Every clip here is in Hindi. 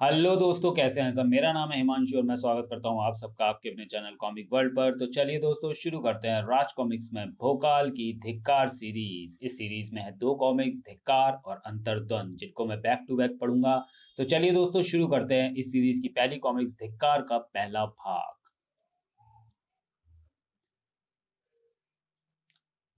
हेलो दोस्तों, कैसे हैं सब। मेरा नाम है हिमांशु और मैं स्वागत करता हूं आप सबका आपके अपने चैनल कॉमिक वर्ल्ड पर। तो चलिए दोस्तों, शुरू करते हैं राज कॉमिक्स में भोकाल की धिक्कार सीरीज। इस सीरीज में है दो कॉमिक्स, धिक्कार और अंतर्द्वंद, जिनको मैं बैक टू बैक पढ़ूंगा। तो चलिए दोस्तों, शुरू करते हैं इस सीरीज की पहली कॉमिक्स धिक्कार का पहला भाग।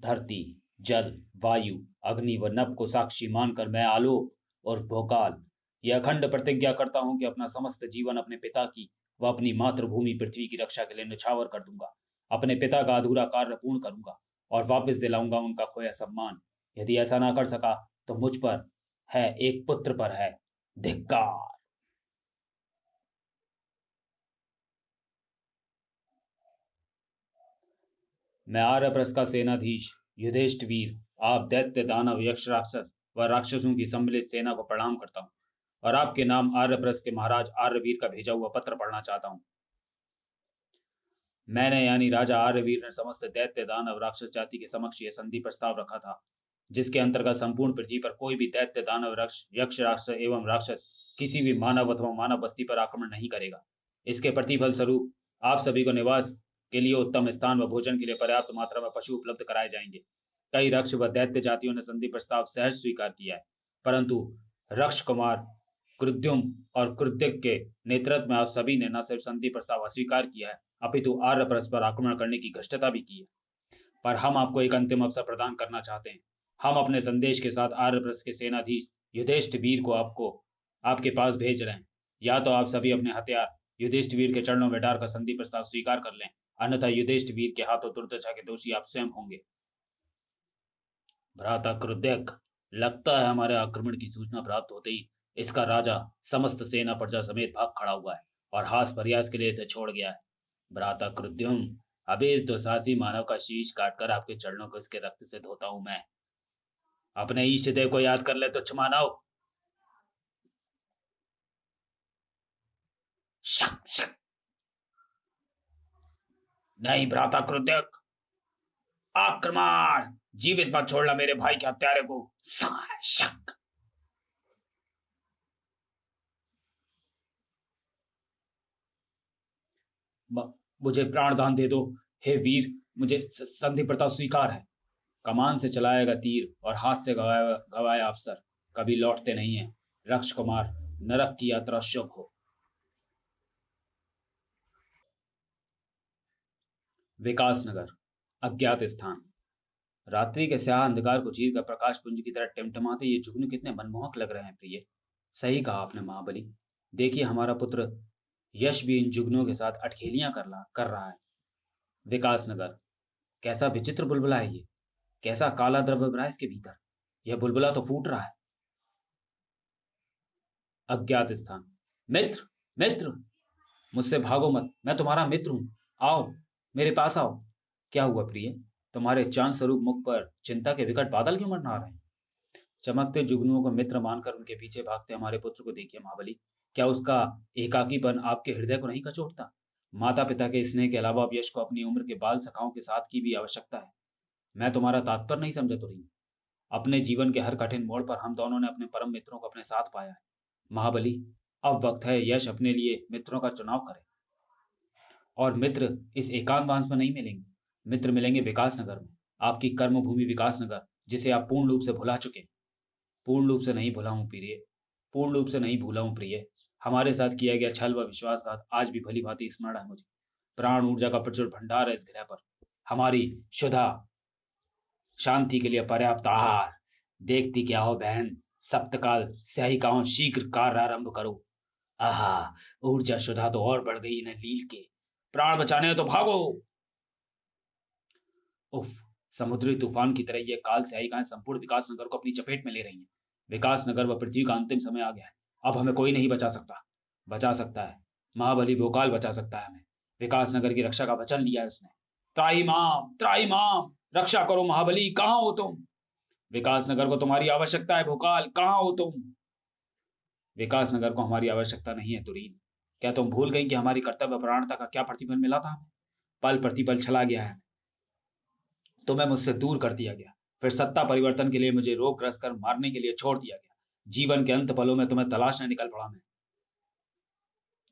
धरती, जल, वायु, अग्नि व नभ को साक्षी मानकर मैं आलोक और भोकाल यह अखंड प्रतिज्ञा करता हूं कि अपना समस्त जीवन अपने पिता की व अपनी मातृभूमि पृथ्वी की रक्षा के लिए न्यौछावर कर दूंगा। अपने पिता का अधूरा कार्य पूर्ण करूंगा और वापस दिलाऊंगा उनका खोया सम्मान। यदि ऐसा ना कर सका तो मुझ पर है, एक पुत्र पर है, धिक्कार। मैं आर्यप्रस्थ का सेनाधीश युधिष्ठिर, आप दैत्य दानव यक्ष राक्षस व राक्षसों की सम्मिलित सेना को प्रणाम करता हूँ और आपके नाम आर्यप्रस्थ के महाराज आर्यवीर का भेजा हुआ पत्र पढ़ना चाहता हूँ। मैंने यानी राजा आर्यवीर ने समस्त दैत्य दानव राक्षस जाति के समक्ष यह संधि प्रस्ताव रखा था, जिसके अंतर्गत संपूर्ण पृथ्वी पर कोई भी दैत्य दानव यक्ष राक्षस एवं राक्षस किसी भी मानव अथवा मानव बस्ती पर आक्रमण नहीं करेगा। इसके प्रतिफल स्वरूप आप सभी को निवास के लिए उत्तम स्थान व भोजन के लिए पर्याप्त मात्रा में पशु उपलब्ध कराए जाएंगे। कई रक्ष व दैत्य जातियों ने संधि प्रस्ताव सहज स्वीकार किया है, परंतु रक्ष कुमार क्रुद्युम और क्रुद्धिक के नेतृत्व में आप सभी ने न सिर्फ संधि प्रस्ताव अस्वीकार किया है, अपितु आर्य परस्पर आक्रमण करने की घृष्टता भी की है। पर हम आपको एक अंतिम अवसर प्रदान करना चाहते हैं। हम अपने संदेश के साथ आर्यप्रस्थ के सेनाधीश युधिष्ठिर को आपको आपके पास भेज रहे हैं। या तो आप सभी अपने हथियार युधिष्ठिर के चरणों में डालकर संधि प्रस्ताव स्वीकार कर लें, अन्यथा युधिष्ठिर के हाथों दुर्दशा के दोषी आप स्वयं होंगे। भ्राता क्रुद्धक, लगता है हमारे आक्रमण की सूचना प्राप्त होते ही इसका राजा समस्त सेना प्रजा समेत भाग खड़ा हुआ है और हास प्रयास के लिए इसे छोड़ गया है। भ्राता क्रुद्युम, अभी इस दुसाहसी मानव का शीश काटकर आपके चरणों को इसके रक्त से धोता हूं मैं। अपने इष्ट देव को याद कर ले तुच्छ मानव। शक शक। नहीं भ्राता क्रुद्धक, आक्रमण! जीवित मत छोड़ना मेरे भाई के हत्यारे को। शक। मुझे प्राणदान दे दो, हे वीर। मुझे संधि प्रताप स्वीकार है। कमान से चलाएगा तीर और हाथ से गवाया गवाया अफसर कभी लौटते नहीं है। रक्ष कुमार, नरक की यात्रा शुभ हो। विकास नगर, अज्ञात स्थान। रात्रि के स्याह अंधकार को चीर कर प्रकाश पुंज की तरह टिमटिमाते ये जुगनू कितने मनमोहक लग रहे हैं प्रिय। सही कहा आपने महाबली। देखिए, हमारा पुत्र यश भी इन जुगनुओं के साथ अठखेलियां कर रहा है। विकास नगर, कैसा विचित्र बुलबुला है ये। कैसा काला द्रव्य भरा है इसके भीतर। यह बुलबुला तो फूट रहा है। अज्ञात स्थान। मित्र, मित्र, मुझसे भागो मत, मैं तुम्हारा मित्र हूं। आओ, मेरे पास आओ। क्या हुआ प्रिय, तुम्हारे चांद स्वरूप मुख पर चिंता के विकट बादल क्यों मंडरा रहे हैं। चमकते जुगनुओं को मित्र मानकर उनके पीछे भागते हमारे पुत्र को देखिए महाबली। क्या उसका एकाकीपन आपके हृदय को नहीं कचोटता। माता पिता के स्नेह के अलावा अब यश को अपनी उम्र के बाल सखाओं के साथ की भी आवश्यकता है। मैं तुम्हारा तात्पर्य नहीं समझा तो रही। अपने जीवन के हर कठिन मोड़ पर हम दोनों ने अपने परम मित्रों को अपने साथ पाया है। महाबली, अब वक्त है यश अपने लिए मित्रों का चुनाव करे। और मित्र इस एकांतवास में नहीं मिलेंगे। मित्र मिलेंगे विकास नगर में, आपकी कर्म भूमि विकास नगर, जिसे आप पूर्ण रूप से भुला चुके। पूर्ण रूप से नहीं भुला हूं प्रिय, पूर्ण रूप से नहीं भूला हूं प्रिय। हमारे साथ किया गया छल व विश्वासघात आज भी भली भांति स्मरण है मुझे। प्राण ऊर्जा का प्रचुर भंडार है इस ग्रह पर। हमारी शुदा शांति के लिए पर्याप्त आहार। देखती क्या हो बहन, सप्तकाल स्याहिकाओं शीघ्र कार्य आरंभ करो। आहा, ऊर्जा शुदा तो और बढ़ गई इन्हें लील के। प्राण बचाने हैं तो भागो। उफ, समुद्री तूफान की तरह ये काल स्याहिकाएं संपूर्ण विकास नगर को अपनी चपेट में ले रही हैं। विकास नगर व पृथ्वी का अंतिम समय आ गया है। अब हमें कोई नहीं बचा सकता। बचा सकता है महाबली भोकाल, बचा सकता है हमें। विकास नगर की रक्षा का वचन लिया है उसने। त्राहिमाम, त्राहिमाम, रक्षा करो महाबली, कहाँ हो तुम। विकास नगर को तुम्हारी आवश्यकता है भोकाल, कहाँ हो तुम। विकास नगर को हमारी आवश्यकता नहीं है तुरीन। क्या तुम भूल गई कि हमारी कर्तव्य परायणता का क्या प्रतिफल मिला था हमें। पल प्रतिपल छला गया है। तुम्हें मुझसे दूर कर दिया गया, फिर सत्ता परिवर्तन के लिए मुझे रोक रस कर मारने के लिए छोड़ दिया गया। जीवन के अंत पलों में तुम्हें तलाशने निकल पड़ा मैं।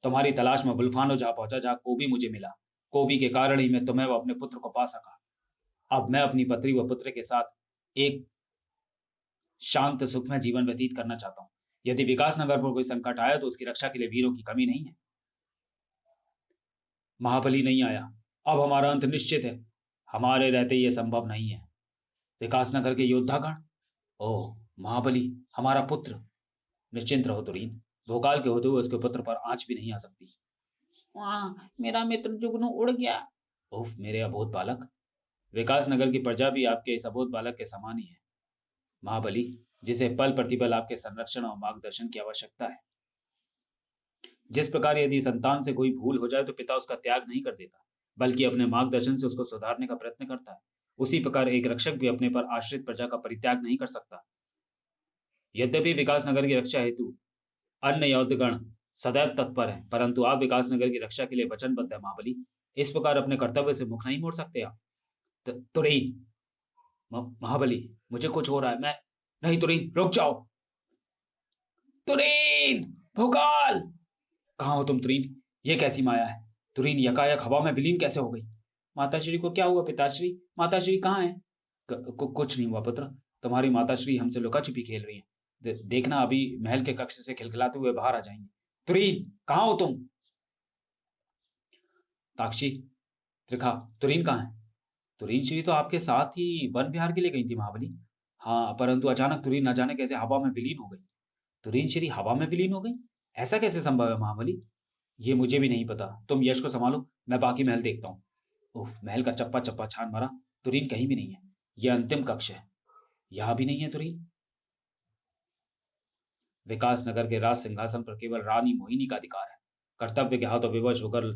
तुम्हारी तलाश में बुल्फानो जा पहुंचा, जहां कोबी मुझे मिला। कोबी के कारण ही मैं तुम्हें व अपने पुत्र को पा सका। अब मैं अपनी पत्नी व पुत्र के साथ एक शांत सुखमय जीवन व्यतीत करना चाहता हूँ। यदि विकासनगर पर कोई संकट आया तो उसकी रक्षा के लिए वीरों की कमी नहीं है। महाबली नहीं आया। अब हमारा अंत निश्चित है। हमारे रहते यह संभव नहीं है। विकासनगर के योद्धागण। ओह महाबली, हमारा पुत्र। निश्चिंत रहो तुरीन। भोकाल के होते हुए उसके पुत्र पर आंच भी नहीं आ सकती। वहाँ मेरा मित्र जुगनू उड़ गया। उफ मेरे अबोध बालक। विकासनगर की प्रजा भी आपके इस अबोध बालक के समान ही है महाबली, जिसे पल प्रतिपल आपके संरक्षण और मार्गदर्शन की आवश्यकता है। जिस प्रकार यदि संतान से कोई भूल हो जाए तो पिता उसका त्याग नहीं कर देता, बल्कि अपने मार्गदर्शन से उसको सुधारने का प्रयत्न करता है, उसी प्रकार एक रक्षक भी अपने पर आश्रित प्रजा का परित्याग नहीं कर सकता। यद्यपि विकासनगर की रक्षा हेतु अन्य योद्धगण सदैव तत्पर हैं, परंतु आप विकासनगर की रक्षा के लिए वचनबद्ध है महाबली। इस प्रकार अपने कर्तव्य से मुख नहीं मोड़ सकते आप। तुरीन। महाबली, मुझे कुछ हो रहा है। मैं नहीं। तुरीन रुक जाओ। तुरीन। भोकाल। कहाँ हो तुम तुरीन? ये कैसी माया है? तुरीन यकायक हवा में विलीन कैसे हो गई? माताश्री को क्या हुआ पिताश्री? माताश्री कहाँ है? कुछ नहीं हुआ पुत्र। तुम्हारी माताश्री हमसे लुका छिपी खेल रही है। देखना अभी महल के कक्ष से खिलखिलाते हुए बाहर आ जाएंगे। तुरीन कहाँ हो तुम? ताक्षी, त्रिखा, तुरीन कहाँ है? तुरीन श्री तो आपके साथ ही वन विहार के लिए गई थी महाबली। हाँ, परंतु अचानक तुरीन न जाने कैसे हवा में विलीन हो गई। तुरीन श्री हवा में विलीन हो गई? ऐसा कैसे संभव है महाबली? ये मुझे भी नहीं पता। तुम यश को संभालो, मैं बाकी महल देखता हूँ। उफ, महल का चप्पा चप्पा छान मारा। तुरीन कहीं भी नहीं है। यह अंतिम कक्ष है। यहाँ भी नहीं है तुरीन। विकास नगर के राज सिंहासन पर केवल रानी मोहिनी का अधिकार है। कर्तव्य के हाथों विवश होकर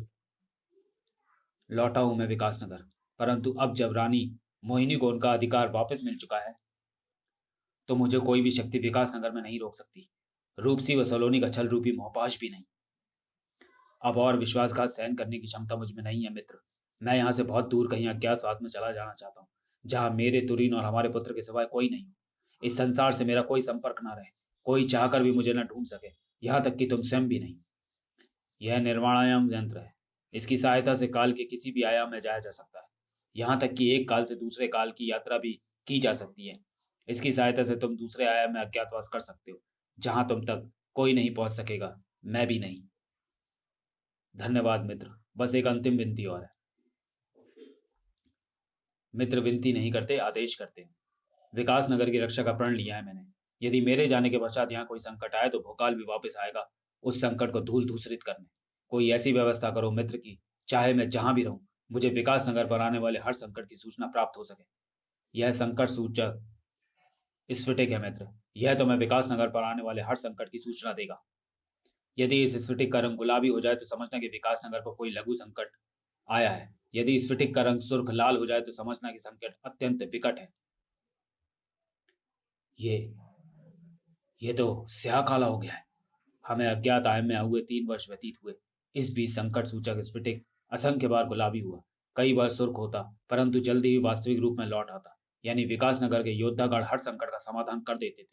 लौटा हूं मैं विकास नगर। परंतु अब जब रानी मोहिनी को उनका अधिकार वापस मिल चुका है, तो मुझे कोई भी शक्ति विकास नगर में नहीं रोक सकती। रूपसी व सलोनी का छल रूपी मोहपाश भी नहीं। अब और विश्वासघात सहन करने की क्षमता मुझ में नहीं है मित्र। मैं यहाँ से बहुत दूर कहीं अज्ञातवास में चला जाना चाहता हूँ, जहाँ मेरे तुरीन और हमारे पुत्र के सिवाय कोई नहीं हो। इस संसार से मेरा कोई संपर्क ना रहे। कोई चाहकर भी मुझे न ढूंढ सके, यहाँ तक कि तुम स्वयं भी नहीं। यह निर्वाणायाम यंत्र है। इसकी सहायता से काल के किसी भी आयाम में जाया जा सकता है। यहाँ तक कि एक काल से दूसरे काल की यात्रा भी की जा सकती है। इसकी सहायता से तुम दूसरे आयाम में अज्ञातवास कर सकते हो, जहां तुम तक कोई नहीं पहुंच सकेगा, मैं भी नहीं। धन्यवाद मित्र। बस एक अंतिम विनती और है। मित्र विनती नहीं करते, आदेश करते हैं। विकास नगर की रक्षा का प्रण लिया है मैंने। यदि मेरे जाने के पश्चात यहाँ कोई संकट आए तो भोकाल भी वापस आएगा उस संकट को धूल धूसरित करने। कोई ऐसी व्यवस्था करो मित्र की, चाहे मैं जहां भी रहूं, मुझे विकास नगर पर आने वाले हर संकट की सूचना प्राप्त हो सके। यह संकट सूचक स्फटिक है मित्र। यह तो मैं विकास नगर पर आने वाले हर संकट की सूचना देगा। यदि इस स्फटिक का रंग गुलाबी हो जाए तो समझना कि विकास नगर पर कोई लघु संकट आया है। यदि स्फटिक का रंग सुर्ख लाल हो जाए तो समझना कि संकट अत्यंत विकट है। ये ये तो स्याह काला हो गया है। हमें अज्ञात आय में हुए 3 वर्ष व्यतीत हुए। इस बीच संकट सूचक स्फटिक असंख्य बार गुलाबी हुआ, कई बार सुर्ख होता, परंतु जल्दी ही वास्तविक रूप में लौट आता। यानी विकास नगर के योद्धागण हर संकट का समाधान कर देते थे।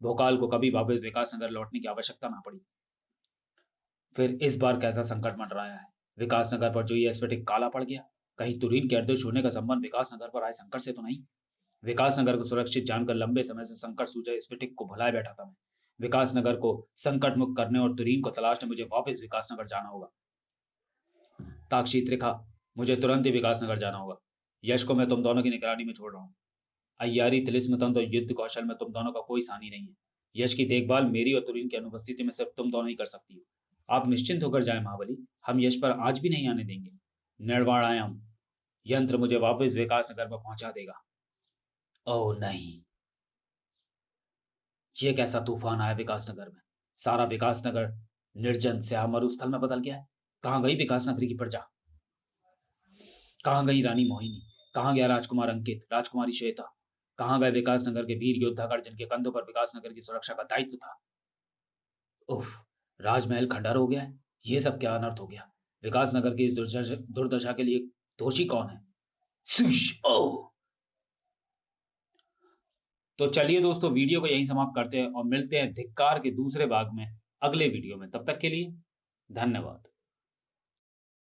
भोकाल को कभी वापस विकास नगर लौटने की आवश्यकता ना पड़ी। फिर इस बार कैसा संकट मंडराया है? विकास नगर पर जो ये स्फटिक काला पड़ गया, कहीं तुरीन के अर्धेश होने का संबंध विकास नगर पर आए संकट से तो नहीं? विकास नगर को सुरक्षित जानकर लंबे समय से संकट सूचक स्फटिक को भुलाए बैठा था मैं। विकास नगर को संकट मुक्त करने और तुरीन को तलाशने मुझे वापस विकास नगर जाना होगा। ताक्षी, त्रिखा, मुझे तुरंत ही विकास नगर जाना होगा। यश को मैं तुम दोनों की निगरानी में छोड़ रहा हूँ। अय्यारी, तिलिस्म तंत्र और युद्ध कौशल में तुम दोनों का कोई सानी नहीं है। यश की देखभाल मेरी और तुरीन की अनुपस्थिति में सिर्फ तुम दोनों ही कर सकती हो। आप निश्चिंत होकर जाएं महाबली, हम यश पर आज भी नहीं आने देंगे। निर्वाणायाम यंत्र मुझे वापस विकास नगर में पहुंचा देगा। ओह नहीं, ये कैसा तूफान आया विकास नगर में? सारा विकास नगर निर्जन स्याह मरुस्थल में बदल गया है। कहाँ गई विकास नगरी की प्रजा? कहाँ गई रानी मोहिनी? कहाँ गया राजकुमार अंकित, राजकुमारी श्वेता? कहाँ गए विकास नगर के वीर योद्धागण जिनके कंधों पर विकास नगर की सुरक्षा का दायित्व था? उफ, राजमहल खंडहर हो गया है। ये सब क्या अनर्थ हो गया? विकास नगर की इस दुर्दशा के लिए दोषी कौन है? ओह। तो चलिए दोस्तों, वीडियो को यहीं समाप्त करते हैं और मिलते हैं धिक्कार के दूसरे भाग में अगले वीडियो में। तब तक के लिए धन्यवाद।